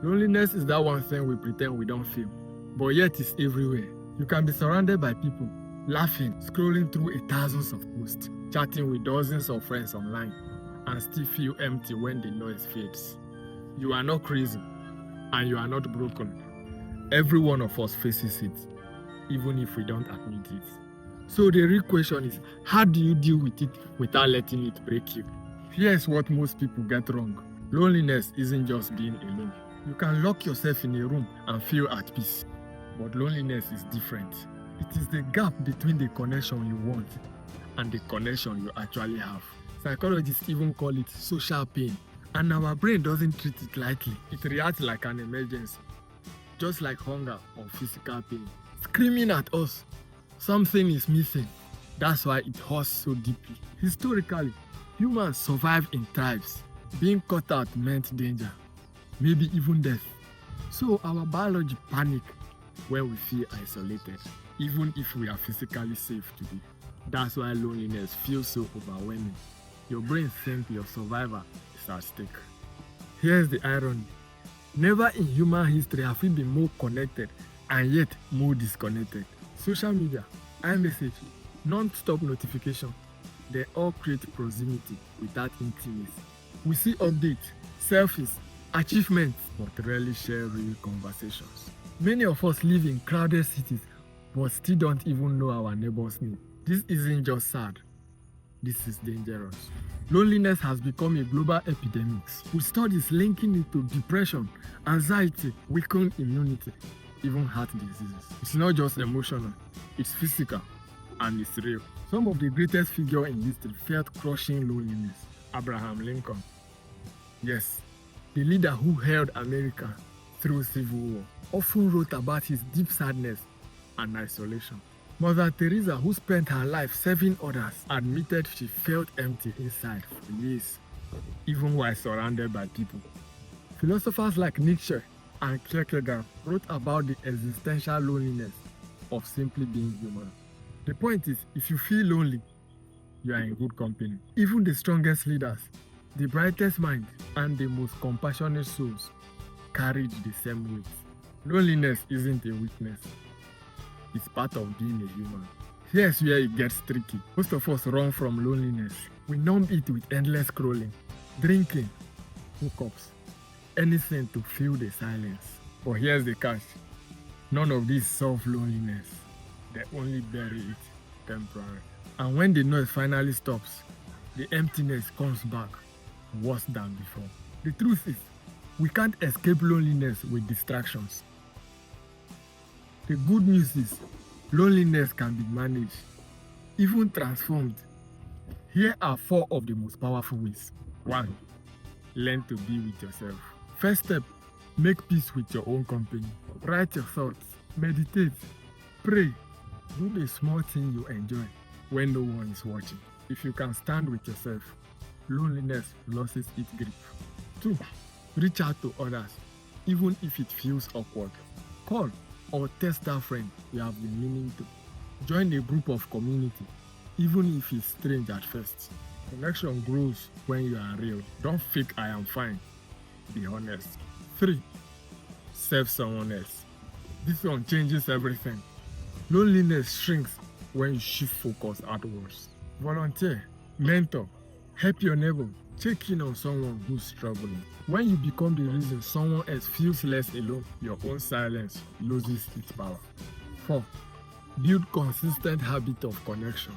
Loneliness is that one thing we pretend we don't feel, but yet it's everywhere. You can be surrounded by people, laughing, scrolling through thousands of posts, chatting with dozens of friends online, and still feel empty when the noise fades. You are not crazy, and you are not broken. Every one of us faces it, even if we don't admit it. So the real question is, how do you deal with it without letting it break you? Here's what most people get wrong. Loneliness isn't just being alone. You can lock yourself in a room and feel at peace. But loneliness is different. It is the gap between the connection you want and the connection you actually have. Psychologists even call it social pain. And our brain doesn't treat it lightly. It reacts like an emergency, just like hunger or physical pain, screaming at us. Something is missing. That's why it hurts so deeply. Historically, humans survived in tribes. Being cut out meant danger, maybe even death. So our biology panics when we feel isolated, even if we are physically safe today. That's why loneliness feels so overwhelming. Your brain thinks your survival is at stake. Here's the irony. Never in human history have we been more connected and yet more disconnected. Social media, iMessage, non-stop notification, they all create proximity without intimacy. We see updates, selfies, achievements, but rarely share real conversations. Many of us live in crowded cities, but still don't even know our neighbor's name. This isn't just sad, this is dangerous. Loneliness has become a global epidemic, with studies linking it to depression, anxiety, weakened immunity, even heart diseases. It's not just emotional, it's physical, and it's real. Some of the greatest figures in history felt crushing loneliness. Abraham Lincoln. Yes, the leader who held America through Civil War, often wrote about his deep sadness and isolation. Mother Teresa, who spent her life serving others, admitted she felt empty inside for years, even while surrounded by people. Philosophers like Nietzsche and Kierkegaard wrote about the existential loneliness of simply being human. The point is, if you feel lonely, you are in good company. Even the strongest leaders, the brightest minds, and the most compassionate souls carried the same weight. Loneliness isn't a weakness. It's part of being a human. Here's where it gets tricky. Most of us run from loneliness. We numb it with endless scrolling, drinking, hookups, anything to fill the silence. But here's the catch. None of these solve loneliness. They only bury it temporarily. And when the noise finally stops, the emptiness comes back worse than before. The truth is, we can't escape loneliness with distractions. The good news is, loneliness can be managed, even transformed. Here are 4 of the most powerful ways. 1. Learn to be with yourself. First step, make peace with your own company. Write your thoughts, meditate, pray. Do the small thing you enjoy when no one is watching. If you can stand with yourself, loneliness loses its grip. 2. Reach out to others, even if it feels awkward. Call or text a friend you have been meaning to. Join a group of community, even if it's strange at first. Connection grows when you are real. Don't fake I am fine. Be honest. 3. Serve someone else. This one changes everything. Loneliness shrinks when you shift focus outwards. Volunteer, mentor, help your neighbor, check in on someone who's struggling. When you become the reason someone else feels less alone, your own silence loses its power. 4. Build consistent habit of connection.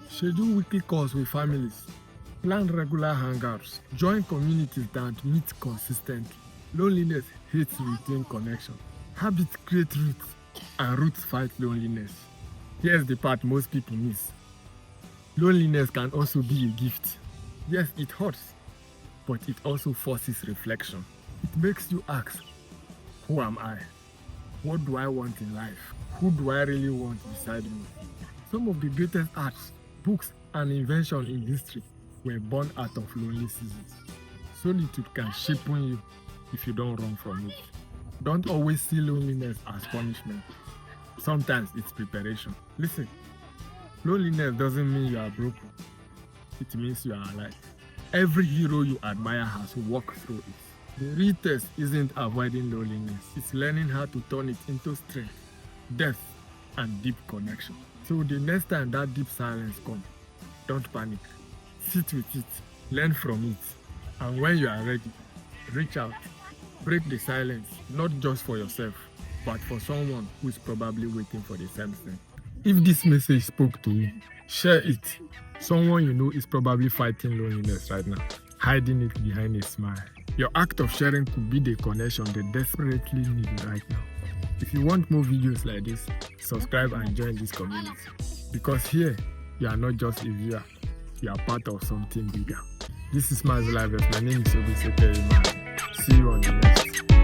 Schedule weekly calls with families. Plan regular hangouts. Join communities that meet consistently. Loneliness hates routine connection. Habits create roots, and roots fight loneliness. Here's the part most people miss. Loneliness can also be a gift. Yes, it hurts, but it also forces reflection. It makes you ask, who am I? What do I want in life? Who do I really want beside me? Some of the greatest arts, books, and inventions in history were born out of lonely seasons. Solitude can shape you if you don't run from it. Don't always see loneliness as punishment. Sometimes it's preparation. Listen, loneliness doesn't mean you are broken. It means you are alive. Every hero you admire has walked through it. The real test isn't avoiding loneliness, it's learning how to turn it into strength, depth, and deep connection. So the next time that deep silence comes, don't panic. Sit with it, learn from it, and when you are ready, reach out. Break the silence, not just for yourself, but for someone who is probably waiting for the same thing. If this message spoke to you, share it. Someone you know is probably fighting loneliness right now, hiding it behind a smile. Your act of sharing could be the connection they desperately need right now. If you want more videos like this, subscribe and join this community. Because here, you are not just a viewer, you are part of something bigger. This is my life. My name is Obi Sekeri. See you on the next.